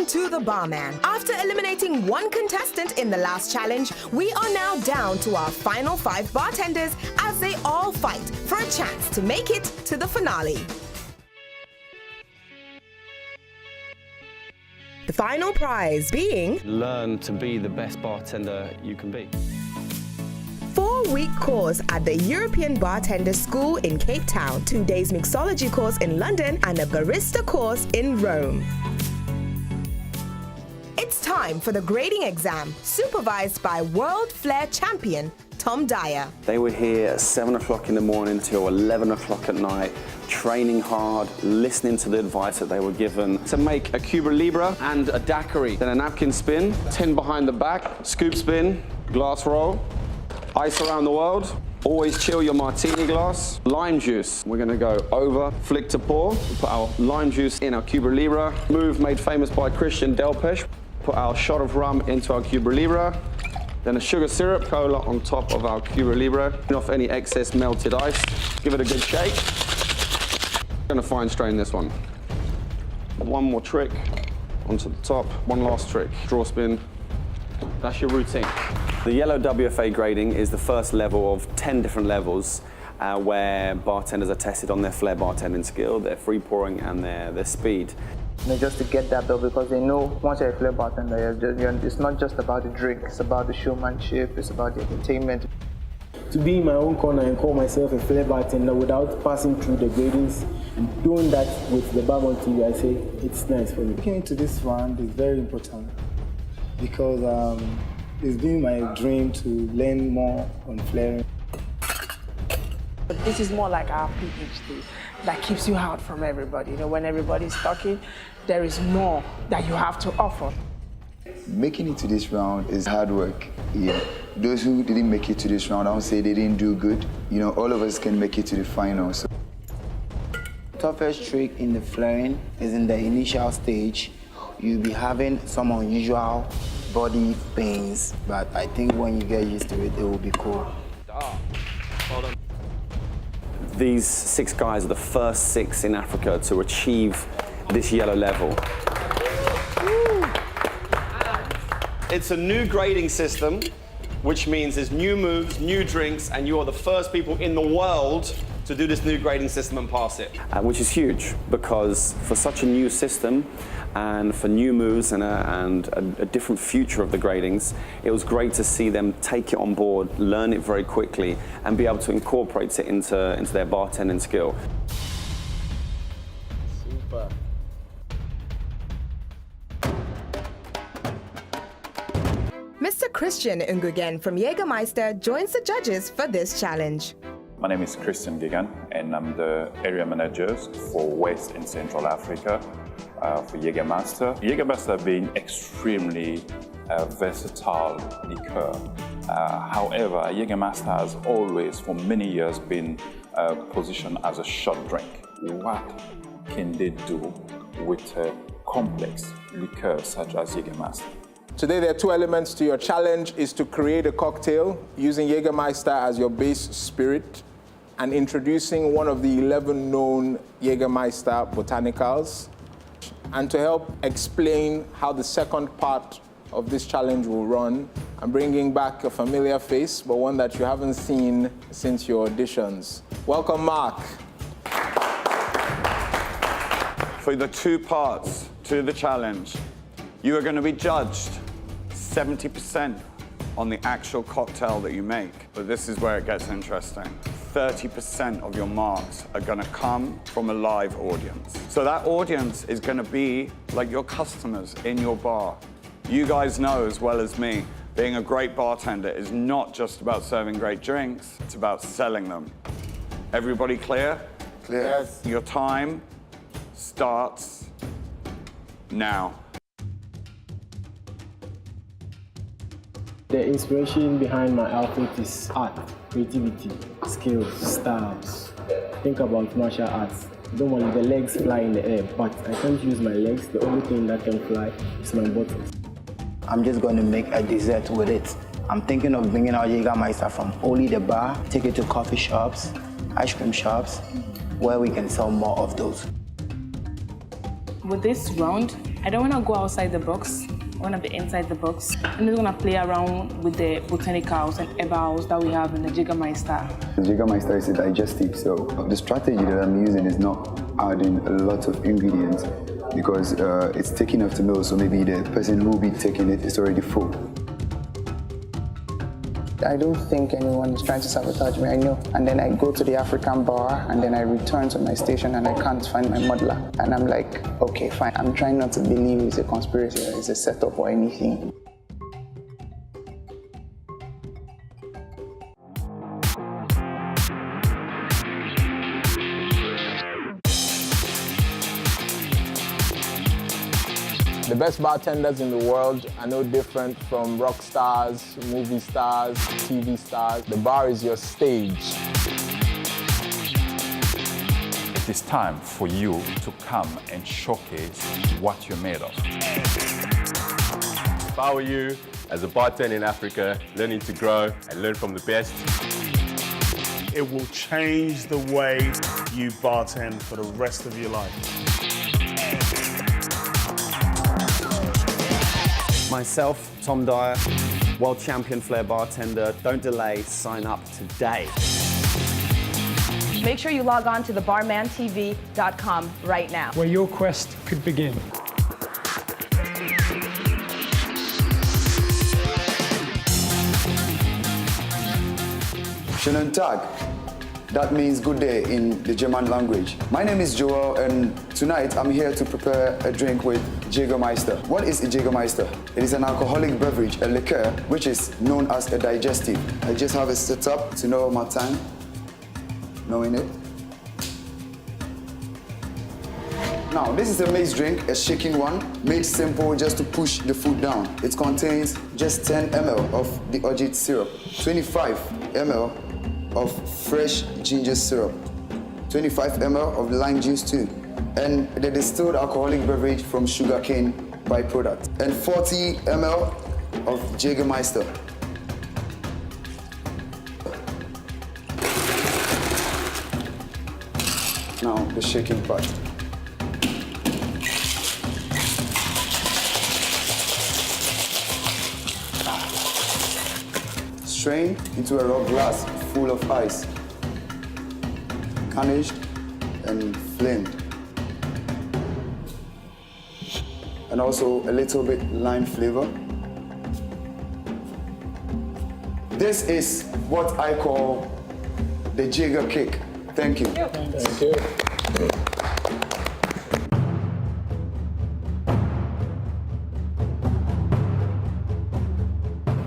Welcome to the Barman. After eliminating one contestant in the last challenge, we are now down to our final 5 bartenders as they all fight for a chance to make it to the finale. The final prize being... Learn to be the best bartender you can be. 4-week course at the European Bartender School in Cape Town, 2 days mixology course in London, and a barista course in Rome. It's time for the grading exam, supervised by World Flair champion Tom Dyer. They were here at 7 o'clock in the morning till 11 o'clock at night, training hard, listening to the advice that they were given to make a Cuba Libre and a daiquiri. Then a napkin spin, 10 behind the back, scoop spin, glass roll, ice around the world. Always chill your martini glass. Lime juice. We're gonna go over, flick to pour. We put our lime juice in our Cuba Libre. Move made famous by Christian Delpeche. Put our shot of rum into our Cuba Libre. Then a sugar syrup, cola on top of our Cuba Libre. Clean off any excess melted ice. Give it a good shake. Gonna fine strain this one. One more trick onto the top. One last trick. Draw spin. That's your routine. The yellow WFA grading is the first level of 10 different levels where bartenders are tested on their flair bartending skill, their free pouring, and their speed. Just to get that belt, because they know once you're a flair bartender, it's not just about the drink, it's about the showmanship, it's about the entertainment. To be in my own corner and call myself a flair bartender without passing through the gradings and doing that with the Barman TV, I say it's nice for me. Looking into this round is very important because it's been my dream to learn more on flairing. But this is more like our PhD that keeps you out from everybody. You know, when everybody's talking, there is more that you have to offer. Making it to this round is hard work. Yeah. Those who didn't make it to this round, I don't say they didn't do good. You know, all of us can make it to the final. So. Toughest trick in the flairing is in the initial stage. You'll be having some unusual body pains, but I think when you get used to it, it will be cool. These 6 guys are the first 6 in Africa to achieve this yellow level. It's a new grading system, which means there's new moves, new drinks, and you are the first people in the world to do this new grading system and pass it. Which is huge, because for such a new system and for new moves and a different future of the gradings, it was great to see them take it on board, learn it very quickly, and be able to incorporate it into their bartending skill. Super. Mr. Christian Ngugen from Jägermeister joins the judges for this challenge. My name is Christian Ngugen, and I'm the area manager for West and Central Africa for Jägermeister. Jägermeister being extremely versatile liqueur. However, Jägermeister has always, for many years, been positioned as a short drink. What can they do with a complex liqueur such as Jägermeister? Today there are 2 elements to your challenge: is to create a cocktail using Jägermeister as your base spirit and introducing one of the 11 known Jägermeister botanicals. And to help explain how the second part of this challenge will run, I'm bringing back a familiar face, but one that you haven't seen since your auditions. Welcome, Mark. For the 2 parts to the challenge, you are going to be judged 70% on the actual cocktail that you make. But this is where it gets interesting. 30% of your marks are going to come from a live audience. So that audience is going to be like your customers in your bar. You guys know as well as me, being a great bartender is not just about serving great drinks, it's about selling them. Everybody clear? Clear. Yes. Your time starts now. The inspiration behind my outfit is art, creativity, skills, styles. Think about martial arts. Normally the legs fly in the air, but I can't use my legs. The only thing that can fly is my buttocks. I'm just going to make a dessert with it. I'm thinking of bringing out Jägermeister from only the bar, take it to coffee shops, ice cream shops, where we can sell more of those. With this round, I don't want to go outside the box. I want to be inside the box. I'm just going to play around with the botanicals and herbals that we have in the Jägermeister. The Jägermeister is a digestive, so the strategy that I'm using is not adding a lot of ingredients because it's thick enough to know, so maybe the person who will be taking it is already full. I don't think anyone is trying to sabotage me, I know. And then I go to the African bar and then I return to my station and I can't find my muddler. And I'm like, okay, fine. I'm trying not to believe it's a conspiracy or it's a setup or anything. The best bartenders in the world are no different from rock stars, movie stars, TV stars. The bar is your stage. It is time for you to come and showcase what you're made of. If I were you, as a bartender in Africa, learning to grow and learn from the best, it will change the way you bartend for the rest of your life. Myself, Tom Dyer, world champion flair bartender. Don't delay, sign up today. Make sure you log on to the barmantv.com right now. Where your quest could begin. Schönen Tag. That means good day in the German language. My name is Joel and tonight I'm here to prepare a drink with Jägermeister. What is a Jägermeister? It is an alcoholic beverage, a liqueur, which is known as a digestive. I just have it set up to know my time, knowing it. Now, this is a mixed drink, a shaking one, made simple just to push the food down. It contains just 10 ml of the orgeat syrup, 25 ml of fresh ginger syrup, 25 ml of lime juice too, and the distilled alcoholic beverage from sugarcane byproduct, and 40 ml of Jägermeister. Now the shaking part. Strain into a raw glass full of ice, garnished and flamed. And also a little bit lime flavor. This is what I call the Jäger cake. Thank you. Thank you.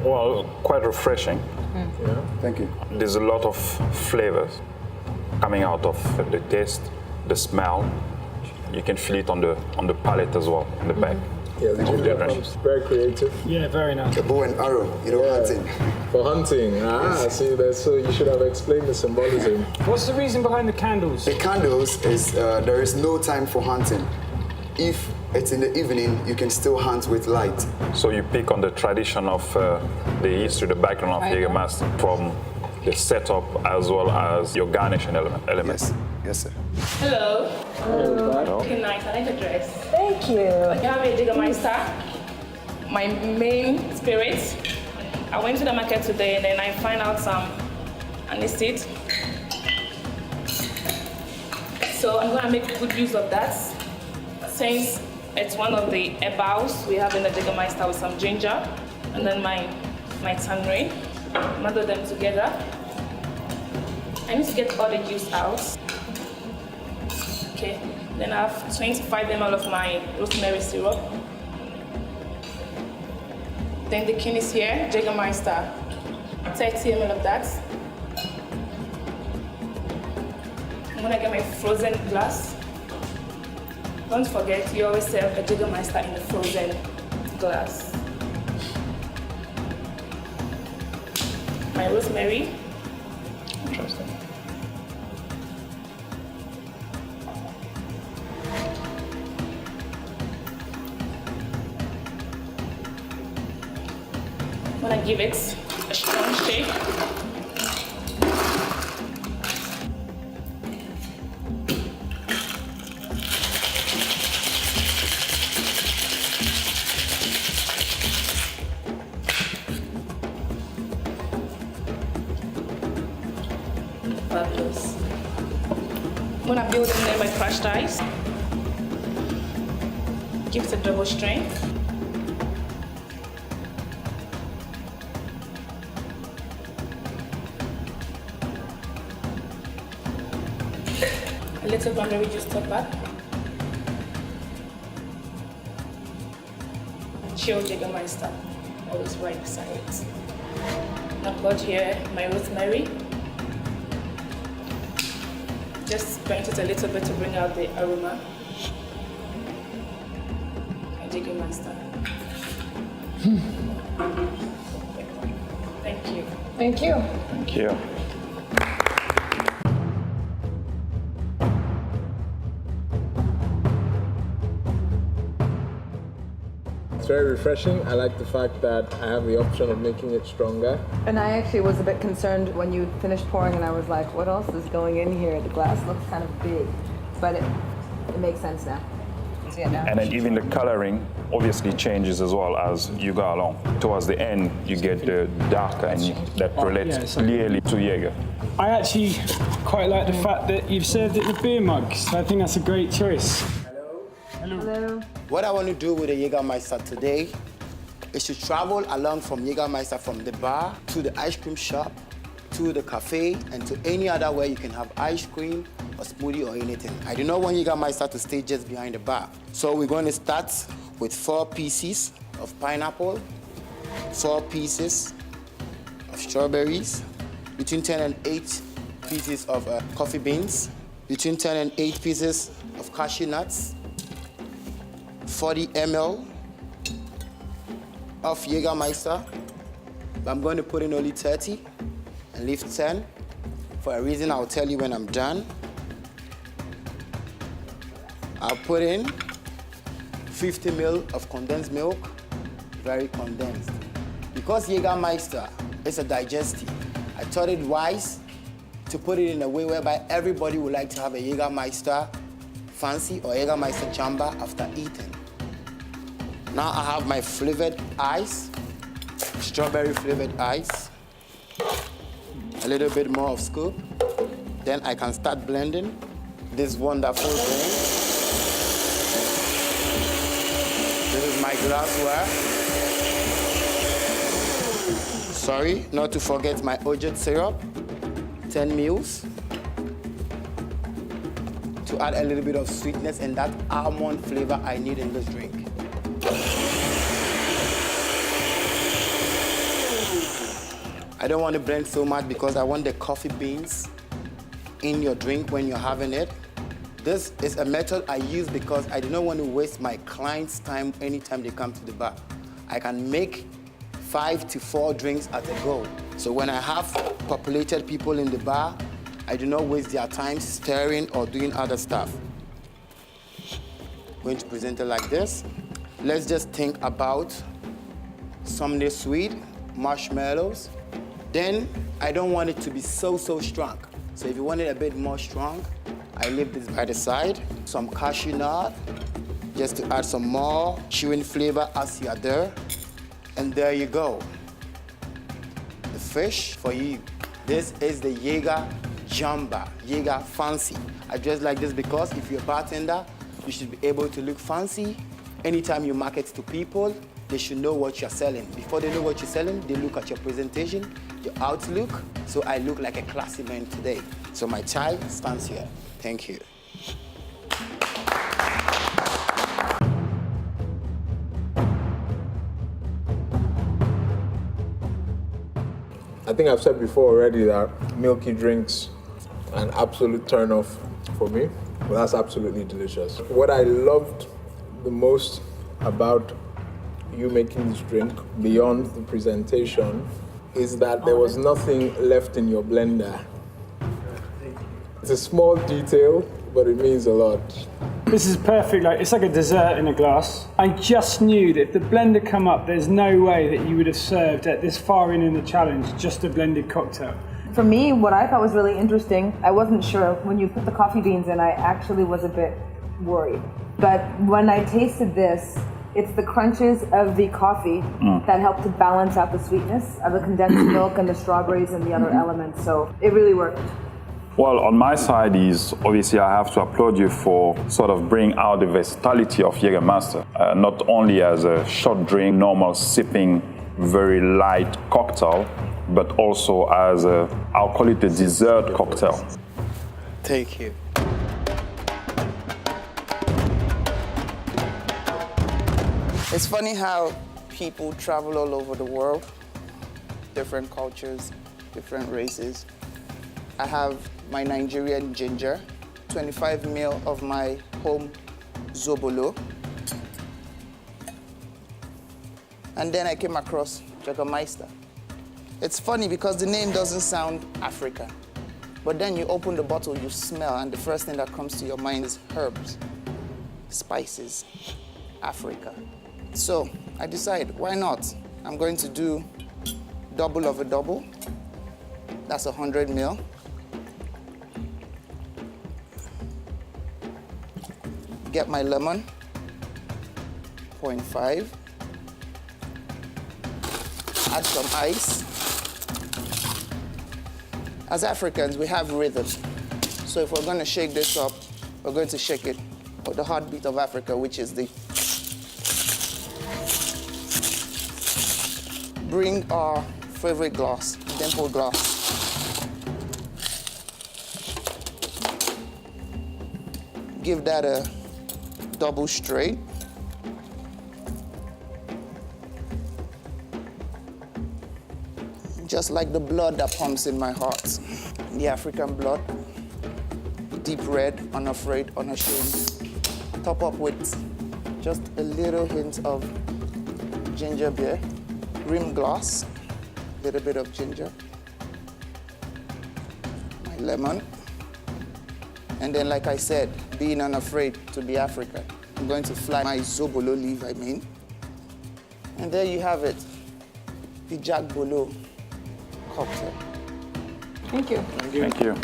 Well, quite refreshing. Yeah. Thank you. There's a lot of flavors coming out of the taste, the smell. You can feel it on the palate as well, on the back. Yeah, the ginger comes very creative. Yeah, very nice. A bow and arrow, hunting. For hunting, see that. So you should have explained the symbolism. What's the reason behind the candles? The candles is there is no time for hunting. If it's in the evening, you can still hunt with light. So you pick on the tradition of the history, the background of Jägermeister, from the setup as well as your garnishing elements. Yes, sir. Hello. Hello. Good night. I like the dress. Thank you. I have a Jägermeister, my main spirit. I went to the market today and then I find out some aniseed. So I'm gonna make good use of that. Since it's one of the herbals we have in the Jägermeister with some ginger and then my tangerine. Mother them together. I need to get all the juice out. Okay, then I have 25 ml of my rosemary syrup. Then the king is here, Jägermeister, 30 ml of that. I'm gonna get my frozen glass. Don't forget, you always serve a Jägermeister in the frozen glass. My rosemary. Interesting. I'm gonna give it a strong shake. I'm gonna build in there my crushed ice. Give it a double strain. A little cranberry juice top back. Chilled Jägermeister, always right beside it. I've got here my rosemary. Just grind it a little bit to bring out the aroma. And Jägermeister. Thank you. Thank you. Thank you. It's very refreshing. I like the fact that I have the option of making it stronger. And I actually was a bit concerned when you finished pouring, and I was like, what else is going in here? The glass looks kind of big, but it makes sense now. See it now. And then even the coloring obviously changes as well as you go along. Towards the end, you get the darker and that relates clearly to Jäger. I actually quite like the fact that you've served it with beer mugs. I think that's a great choice. Hello. What I want to do with the Jägermeister today is to travel along from Jägermeister from the bar to the ice cream shop, to the cafe, and to any other where you can have ice cream or smoothie or anything. I do not want Jägermeister to stay just behind the bar. So we're going to start with 4 pieces of pineapple, 4 pieces of strawberries, between 10 and 8 pieces of coffee beans, between 10 and 8 pieces of cashew nuts, 40 ml of Jägermeister. I'm going to put in only 30 and leave 10. For a reason, I'll tell you when I'm done. I'll put in 50 ml of condensed milk, very condensed. Because Jägermeister is a digestive, I thought it wise to put it in a way whereby everybody would like to have a Jägermeister fancy or Jägermeister jamba after eating. Now I have my flavored ice, strawberry flavored ice, a little bit more of scoop. Then I can start blending this wonderful drink. This is my glassware. Sorry, not to forget my orgeat syrup, 10 ml. To add a little bit of sweetness and that almond flavor I need in this drink. I don't want to blend so much because I want the coffee beans in your drink when you're having it. This is a method I use because I do not want to waste my clients' time anytime they come to the bar. I can make 5 to 4 drinks at a go. So when I have populated people in the bar, I do not waste their time stirring or doing other stuff. I'm going to present it like this. Let's just think about Sunday sweet, marshmallows. Then I don't want it to be so strong. So if you want it a bit more strong, I leave this by the side. Some cashew nut, just to add some more chewing flavor as you are there. And there you go. The fish for you. This is the Jäger Jamba, Jäger Fancy. I dress like this because if you're a bartender, you should be able to look fancy. Anytime you market to people, they should know what you're selling. Before they know what you're selling, they look at your presentation, your outlook. So I look like a classy man today. So my tie stands here. Thank you. I think I've said before already that milky drinks are an absolute turn off for me, but that's absolutely delicious. What I loved the most about you making this drink, beyond the presentation, is that there was nothing left in your blender. It's a small detail, but it means a lot. This is perfect. It's like a dessert in a glass. I just knew that if the blend had come up, there's no way that you would have served at this far in the challenge just a blended cocktail. For me, what I thought was really interesting, I wasn't sure when you put the coffee beans in, I actually was a bit worried. But when I tasted this, it's the crunches of the coffee that help to balance out the sweetness of the condensed milk and the strawberries and the other elements. So it really worked. Well, on my side is obviously I have to applaud you for sort of bringing out the versatility of Jägermeister, not only as a short drink, normal sipping, very light cocktail, but also as a, I'll call it a dessert cocktail. Thank you. It's funny how people travel all over the world, different cultures, different races. I have my Nigerian ginger, 25 ml of my home Zobolo. And then I came across Jägermeister. It's funny because the name doesn't sound African, but then you open the bottle, you smell, and the first thing that comes to your mind is herbs, spices, Africa. So I decided, why not? I'm going to do double of a double. That's 100 ml. Get my lemon, 0.5. Add some ice. As Africans, we have rhythm. So if we're going to shake this up, we're going to shake it with the heartbeat of Africa, which is the... Bring our favorite glass, dimple glass. Give that a double straight. Just like the blood that pumps in my heart. The African blood, deep red, unafraid, unashamed. Top up with just a little hint of ginger beer. Rim glass, a little bit of ginger. My lemon. And then, like I said, being unafraid to be African. I'm going to fly my Zobolo leaf, And there you have it, the Jack Bolo cocktail. Thank you. Thank you.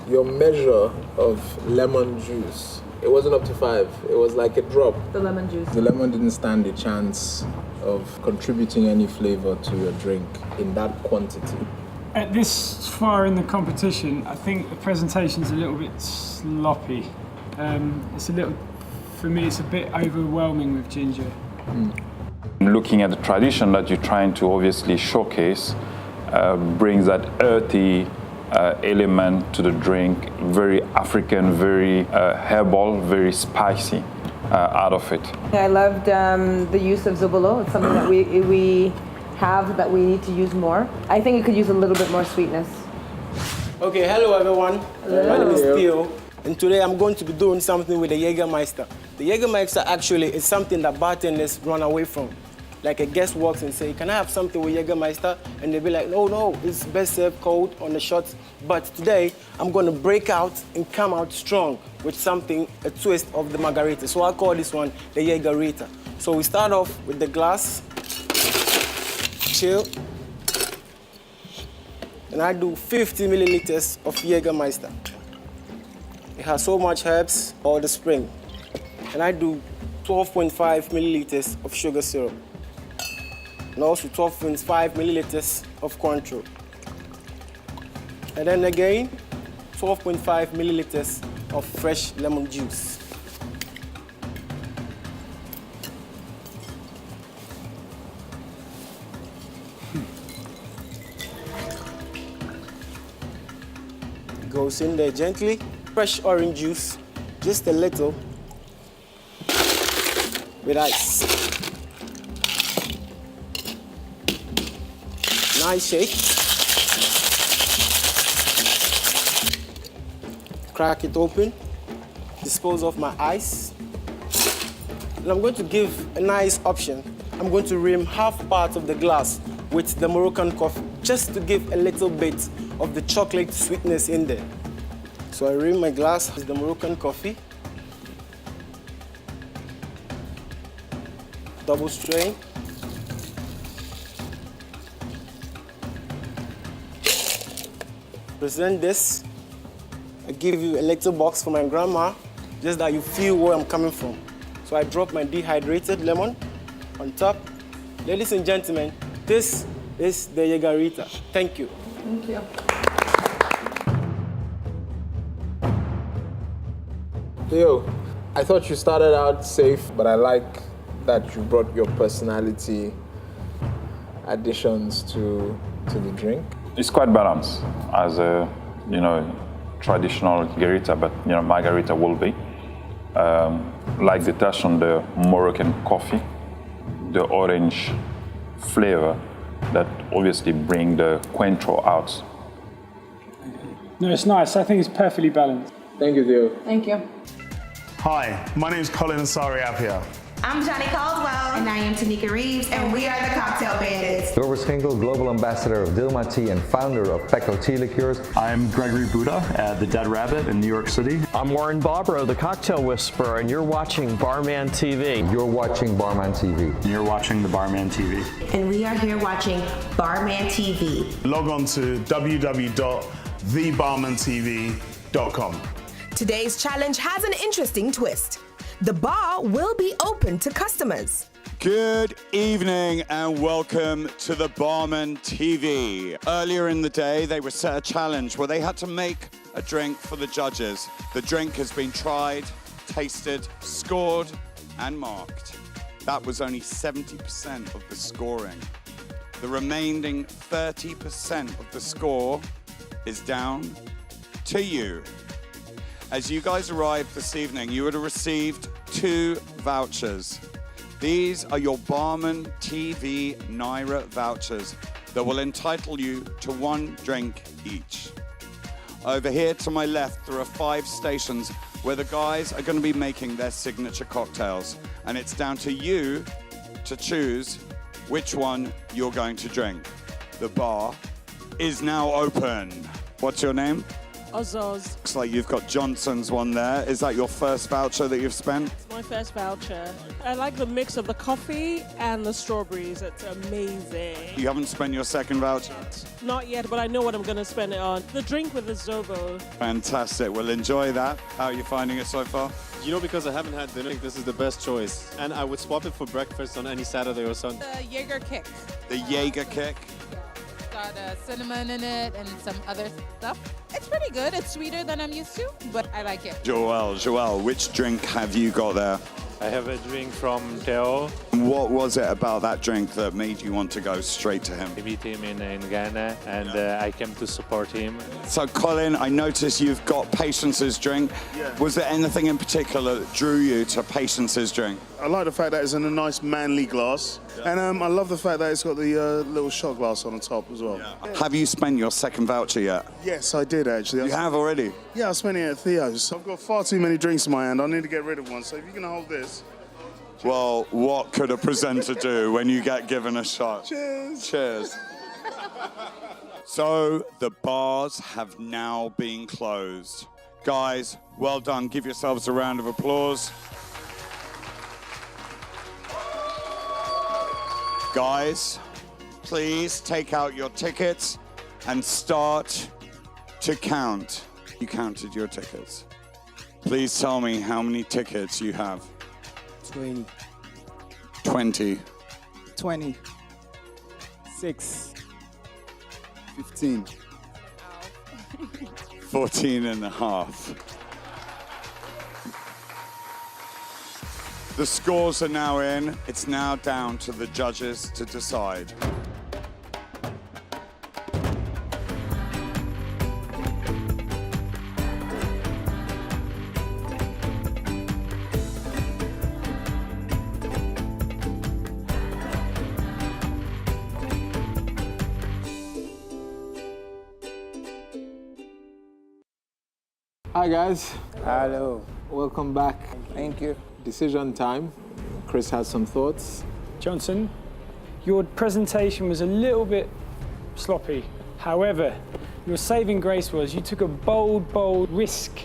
Your measure of lemon juice, it wasn't up to 5. It was like a drop. The lemon juice. The lemon didn't stand a chance of contributing any flavor to your drink in that quantity. At this far in the competition, I think the presentation's a little bit sloppy. It's a little, for me, it's a bit overwhelming with ginger. Looking at the tradition that you're trying to obviously showcase, brings that earthy element to the drink, very African, very herbal, very spicy out of it. I loved the use of Zobolo. It's something that we have that we need to use more. I think it could use a little bit more sweetness. Okay, hello everyone. Hello. My name is Theo, and today I'm going to be doing something with the Jägermeister. The Jägermeister actually is something that bartenders run away from. Like a guest walks and say, can I have something with Jägermeister? And they'll be like, no, it's best served cold on the shots. But today, I'm gonna break out and come out strong with something, a twist of the margarita. So I call this one the Jägerita. So we start off with the glass, chill. And I do 50 milliliters of Jägermeister. It has so much herbs, all the spring. And I do 12.5 milliliters of sugar syrup. And also 12.5 milliliters of control. And then again, 12.5 milliliters of fresh lemon juice. Goes in there gently. Fresh orange juice, just a little, with ice. Nice shake. Crack it open. Dispose of my ice. And I'm going to give a nice option. I'm going to rim half part of the glass with the Moroccan coffee, just to give a little bit of the chocolate sweetness in there. So I rim my glass with the Moroccan coffee. Double strain. Present this. I give you a little box for my grandma, just that you feel where I'm coming from. So I drop my dehydrated lemon on top, Ladies and gentlemen, this is the Jägermeister. Thank you. Thank you. Theo, I thought you started out safe, but I like that you brought your personality additions to the drink. It's quite balanced as a, traditional Jägermeister, but margarita will be. Like the touch on the Moroccan coffee, the orange flavor that obviously bring the Cointreau out. No, it's nice. I think it's perfectly balanced. Thank you, Theo. Thank you. Hi, my name is Colin Asari Apia. I'm Johnny Caldwell. And I am Tanika Reeves, and we are the Cocktail Bandits. Doris Schinkel, Global Ambassador of Dilma Tea and founder of Pecco Tea Liqueurs. I'm Gregory Buddha at the Dead Rabbit in New York City. I'm Warren Bobrow, the Cocktail Whisperer, and you're watching Barman TV. You're watching Barman TV. And you're watching the Barman TV. And we are here watching Barman TV. Log on to www.thebarmantv.com. Today's challenge has an interesting twist. The bar will be open to customers. Good evening and welcome to the Barman TV. Earlier in the day, they were set a challenge where they had to make a drink for the judges. The drink has been tried, tasted, scored, and marked. That was only 70% of the scoring. The remaining 30% of the score is down to you. As you guys arrived this evening, you would have received 2 vouchers. These are your Barman TV Naira vouchers that will entitle you to 1 drink each. Over here to my left, there are 5 stations where the guys are going to be making their signature cocktails. And it's down to you to choose which one you're going to drink. The bar is now open. What's your name? Ozoz. Looks like you've got Johnson's one there. Is that your first voucher that you've spent? It's my first voucher. I like the mix of the coffee and the strawberries. It's amazing. You haven't spent your second voucher? Not yet, but I know what I'm going to spend it on. The drink with the Zobo. Fantastic. Well, enjoy that. How are you finding it so far? Because I haven't had dinner, this is the best choice. And I would swap it for breakfast on any Saturday or Sunday. The Jaeger Kick. The Jaeger Kick? Got cinnamon in it and some other stuff. It's pretty good. It's sweeter than I'm used to, but I like it. Joel, which drink have you got there? I have a drink from Theo. What was it about that drink that made you want to go straight to him? I meet him in Ghana, and I came to support him. So, Colin, I noticed you've got Patience's drink. Yeah. Was there anything in particular that drew you to Patience's drink? I like the fact that it's in a nice manly glass. Yeah. And I love the fact that it's got the little shot glass on the top as well. Yeah. Have you spent your second voucher yet? Yes, I did actually. You have already? Yeah, I spent it at Theo's. I've got far too many drinks in my hand. I need to get rid of one. So if you can hold this. Well, what could a presenter do when you get given a shot? Cheers. Cheers. So the bars have now been closed. Guys, well done. Give yourselves a round of applause. Guys, please take out your tickets and start to count. You counted your tickets. Please tell me how many tickets you have. 20. 20. 20. 6. 15. 14 and a half. The scores are now in. It's now down to the judges to decide. Hi guys. Hello. Welcome back. Thank you. Decision time. Chris has some thoughts. Johnson, your presentation was a little bit sloppy. However, your saving grace was you took a bold risk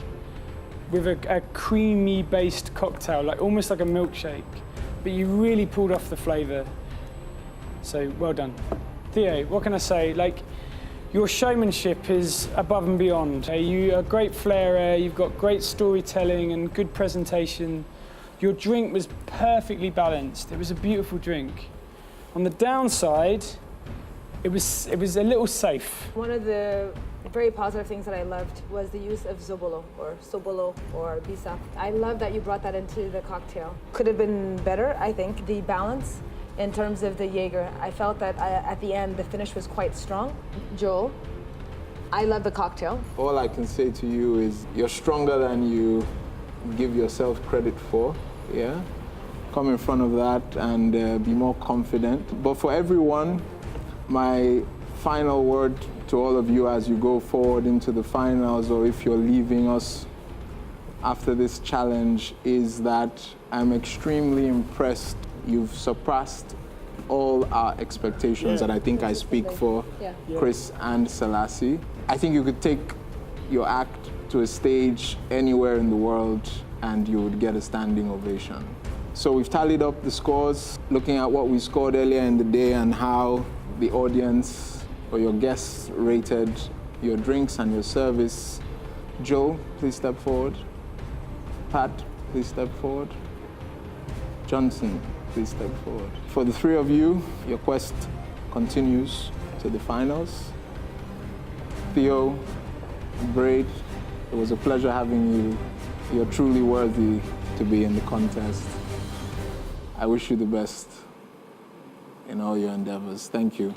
with a creamy-based cocktail, like almost like a milkshake, but you really pulled off the flavor. So well done. Theo, what can I say? Your showmanship is above and beyond. You're a great flairer, you've got great storytelling and good presentation. Your drink was perfectly balanced. It was a beautiful drink. On the downside, it was a little safe. One of the very positive things that I loved was the use of zobolo or bisa. I love that you brought that into the cocktail. Could have been better, I think. The balance in terms of the Jaeger, I felt that at the end the finish was quite strong. Joel, I love the cocktail. All I can say to you is you're stronger than you give yourself credit for, yeah? Come in front of that and be more confident. But for everyone, my final word to all of you as you go forward into the finals, or if you're leaving us after this challenge, is that I'm extremely impressed. You've surpassed all our expectations, and I think I speak for Chris and Selassie. I think you could take your act to a stage anywhere in the world and you would get a standing ovation. So we've tallied up the scores, looking at what we scored earlier in the day and how the audience or your guests rated your drinks and your service. Joe, please step forward. Pat, please step forward. Johnson, please step forward. For the three of you, your quest continues to the finals. Theo, Braid, it was a pleasure having you. You're truly worthy to be in the contest. I wish you the best in all your endeavors. Thank you.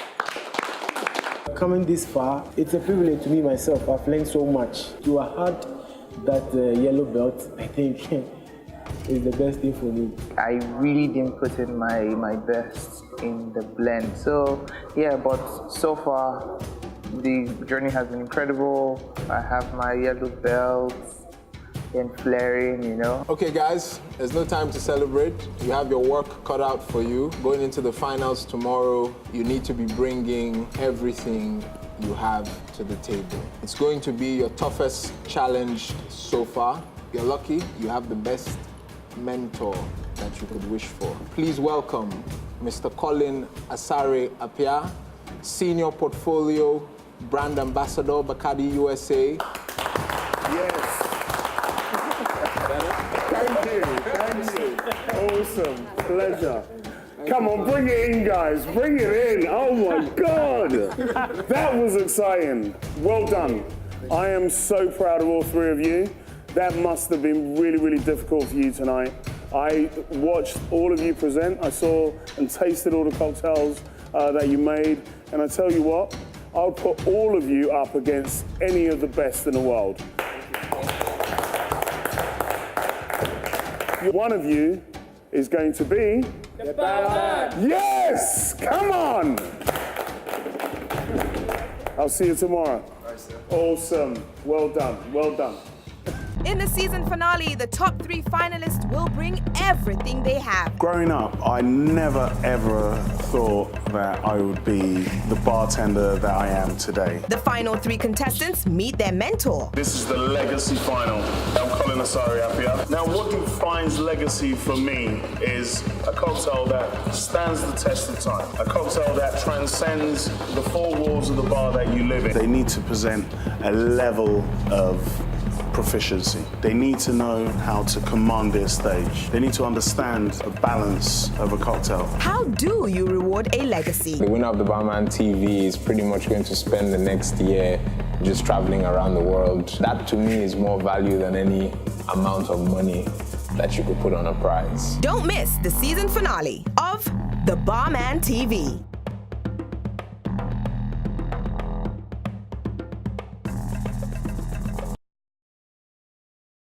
Coming this far, it's a privilege to me myself. I've learned so much. To have had that yellow belt, I think, is the best thing for me. I really didn't put in my best in the blend. So yeah, but so far the journey has been incredible. I have my yellow belt and flaring, you know. Okay guys, there's no time to celebrate. You have your work cut out for you. Going into the finals tomorrow, you need to be bringing everything you have to the table. It's going to be your toughest challenge so far. You're lucky, you have the best mentor that you could wish for. Please welcome Mr. Colin Asare Apia, Senior Portfolio Brand Ambassador, Bacardi USA. Yes. Thank you. Awesome. Pleasure. Come on, bring it in, guys. Bring it in. Oh my God. That was exciting. Well done. I am so proud of all three of you. That must have been really, really difficult for you tonight. I watched all of you present. I saw and tasted all the cocktails that you made. And I tell you what, I'll put all of you up against any of the best in the world. One of you is going to be the barman. Yes! Come on! I'll see you tomorrow. Awesome. Well done. Well done. In the season finale, the top 3 finalists will bring everything they have. Growing up, I never ever thought that I would be the bartender that I am today. The final 3 contestants meet their mentor. This is the legacy final. I'm Colin Asare Apia. Now, what defines legacy for me is a cocktail that stands the test of time. A cocktail that transcends the 4 walls of the bar that you live in. They need to present a level of proficiency. They need to know how to command their stage. They need to understand the balance of a cocktail. How do you reward a legacy? The winner of the Barman TV is pretty much going to spend the next year just traveling around the world. That to me is more value than any amount of money that you could put on a prize. Don't miss the season finale of the Barman TV.